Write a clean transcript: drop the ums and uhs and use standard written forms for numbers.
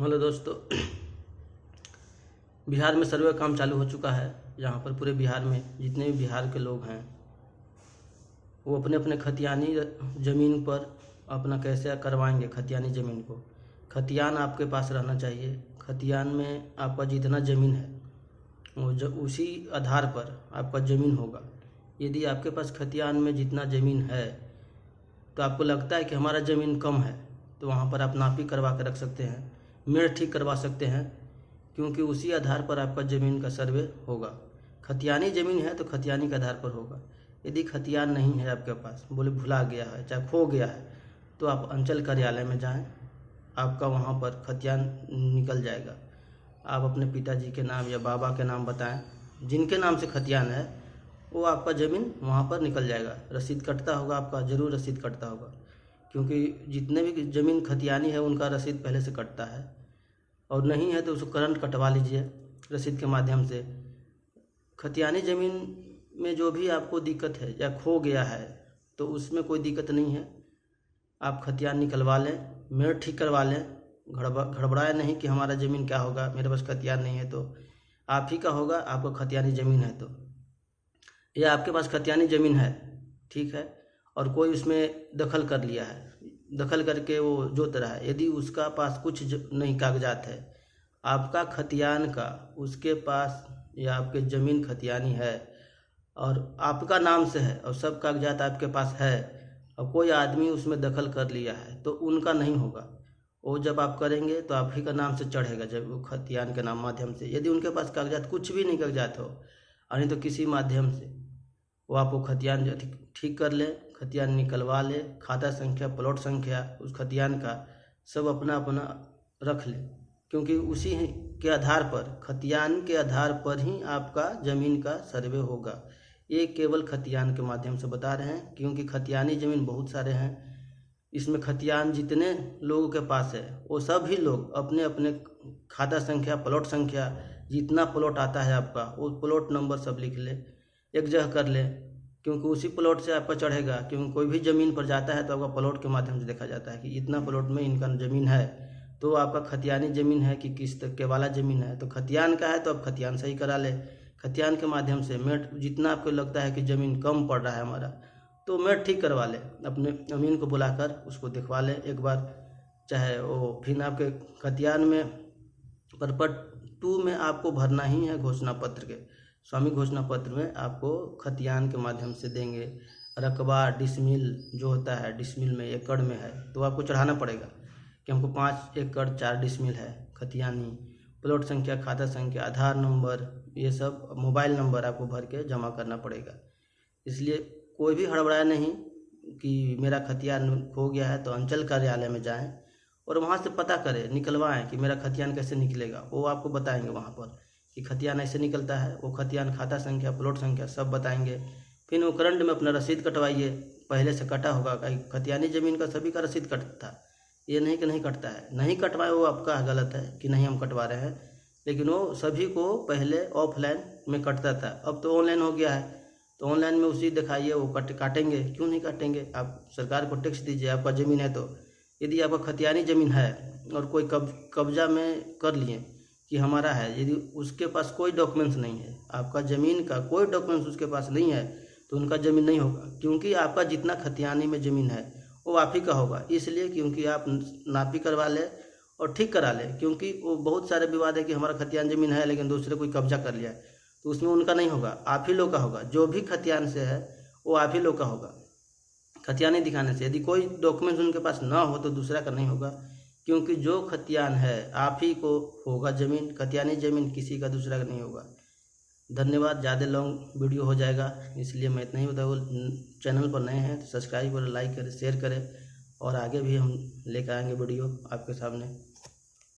Hello दोस्तों, बिहार में सर्वे काम चालू हो चुका है। यहाँ पर पूरे बिहार में जितने भी बिहार के लोग हैं वो अपने अपने खतियानी ज़मीन पर अपना कैसे करवाएंगे। खतियानी ज़मीन को खतियान आपके पास रहना चाहिए। खतियान में आपका जितना ज़मीन है वो उसी आधार पर आपका ज़मीन होगा। यदि आपके पास खतियान में जितना ज़मीन है तो आपको लगता है कि हमारा ज़मीन कम है तो वहाँ पर आप नापी करवा कर रख सकते हैं, मेड़ ठीक करवा सकते हैं, क्योंकि उसी आधार पर आपका ज़मीन का सर्वे होगा। खतियानी ज़मीन है तो खतियानी के आधार पर होगा। यदि खतियान नहीं है आपके पास, बोले भुला गया है चाहे खो गया है, तो आप अंचल कार्यालय में जाएं, आपका वहाँ पर खतियान निकल जाएगा। आप अपने पिताजी के नाम या बाबा के नाम बताएं, जिनके नाम से खतियान है वो आपका ज़मीन वहाँ पर निकल जाएगा। रसीद कटता होगा आपका, ज़रूर रसीद कटता होगा, क्योंकि जितने भी ज़मीन खतियानी है उनका रसीद पहले से कटता है। और नहीं है तो उसको करंट कटवा लीजिए रसीद के माध्यम से। खतियानी ज़मीन में जो भी आपको दिक्कत है या खो गया है तो उसमें कोई दिक्कत नहीं है। आप खतियान निकलवा लें, मेड़ ठीक करवा लें। घड़बड़ाए नहीं कि हमारा ज़मीन क्या होगा, मेरे पास खतियान नहीं है। तो आप ही का होगा, आपको खतियानी ज़मीन है तो, या आपके पास खतियानी ज़मीन है, ठीक है, और कोई उसमें दखल कर लिया है, दखल करके वो जोत रहा है। यदि उसका पास कुछ नहीं कागजात है आपका खतियान का, उसके पास या आपके ज़मीन खतियानी है और आपका नाम से है और सब कागजात आपके पास है, और कोई आदमी उसमें दखल कर लिया है तो उनका नहीं होगा। वो जब आप करेंगे तो आप ही का नाम से चढ़ेगा, जब वो खतियान के नाम माध्यम से। यदि उनके पास कागजात कुछ भी नहीं कागजात हो, नहीं तो किसी माध्यम से वो आपको खतियान जो ठीक कर ले, खतियान निकलवा ले, खाता संख्या, प्लॉट संख्या उस खतियान का सब अपना अपना रख ले, क्योंकि उसी के आधार पर, खतियान के आधार पर ही आपका ज़मीन का सर्वे होगा। ये केवल खतियान के माध्यम से बता रहे हैं, क्योंकि खतियानी ज़मीन बहुत सारे हैं। इसमें खतियान जितने लोगों के पास है वो सभी लोग अपने अपने खाता संख्या, प्लॉट संख्या, जितना प्लॉट आता है आपका वो प्लॉट नंबर सब लिख ले, एक जगह कर ले, क्योंकि उसी प्लॉट से आपका चढ़ेगा। क्योंकि कोई भी ज़मीन पर जाता है तो आपका प्लॉट के माध्यम से देखा जाता है कि इतना प्लॉट में इनका ज़मीन है, तो आपका खतियानी ज़मीन है कि किस के वाला ज़मीन है। तो खतियान का है तो आप खतियान सही करा ले। खतियान के माध्यम से मेड़, जितना आपको लगता है कि ज़मीन कम पड़ रहा है हमारा, तो मेड़ ठीक करवा ले, अपने अमीन को बुलाकर उसको दिखवा ले एक बार। चाहे वो फिर आपके खतियान में परपट 2 में आपको भरना ही है घोषणा पत्र के, स्वामी घोषणा पत्र में आपको खतियान के माध्यम से देंगे। रकबा डिसमिल जो होता है, डिसमिल में एकड़ में है तो आपको चढ़ाना पड़ेगा कि हमको 5 एकड़ 4 डिसमिल है खतियानी। प्लॉट संख्या, खाता संख्या, आधार नंबर, ये सब, मोबाइल नंबर आपको भर के जमा करना पड़ेगा। इसलिए कोई भी हड़बड़ाया नहीं कि मेरा खतियान खो गया है, तो अंचल कार्यालय में जाएं और वहाँ से पता करें, निकलवाएं कि मेरा खतियान कैसे निकलेगा। वो आपको बताएंगे वहाँ पर कि खतियान ऐसे निकलता है। वो खतियान, खाता संख्या, प्लॉट संख्या सब बताएंगे। फिर वो करंट में अपना रसीद कटवाइए, पहले से कटा होगा। खतियानी ज़मीन का सभी का रसीद कटता है, ये नहीं कि नहीं कटता है। नहीं कटवाए वो आपका गलत है कि नहीं हम कटवा रहे हैं, लेकिन वो सभी को पहले ऑफलाइन में कटता था, अब तो ऑनलाइन हो गया है। तो ऑनलाइन में उसी दिखाइए, वो काटेंगे। क्यों नहीं काटेंगे? आप सरकार को टैक्स दीजिए, आपका ज़मीन है तो। यदि आपका खतियानी ज़मीन है और कोई कब्जा में कर लिए कि हमारा है, यदि उसके पास कोई डॉक्यूमेंट्स नहीं है, आपका ज़मीन का कोई डॉक्यूमेंट्स उसके पास नहीं है, तो उनका ज़मीन नहीं होगा। क्योंकि आपका जितना खतियानी में ज़मीन है वो आप ही का होगा। इसलिए क्योंकि आप नापी करवा ले और ठीक करा ले, क्योंकि वो बहुत सारे विवाद है कि हमारा खतियान ज़मीन है लेकिन दूसरे कोई कब्जा कर लिया है, तो उसमें उनका नहीं होगा, आप ही लोग का होगा। जो भी खतियान से है वो आप ही लोग का होगा। खतियानी दिखाने से, यदि कोई डॉक्यूमेंट्स उनके पास ना हो तो दूसरा का नहीं होगा, क्योंकि जो खतियान है आप ही को होगा ज़मीन। खतियानी ज़मीन किसी का दूसरा का नहीं होगा। धन्यवाद। ज़्यादा लॉन्ग वीडियो हो जाएगा, इसलिए मैं इतना ही बताऊँ। चैनल पर नए हैं तो सब्सक्राइब करें, लाइक करें, शेयर करें, और आगे भी हम लेकर आएंगे वीडियो आपके सामने।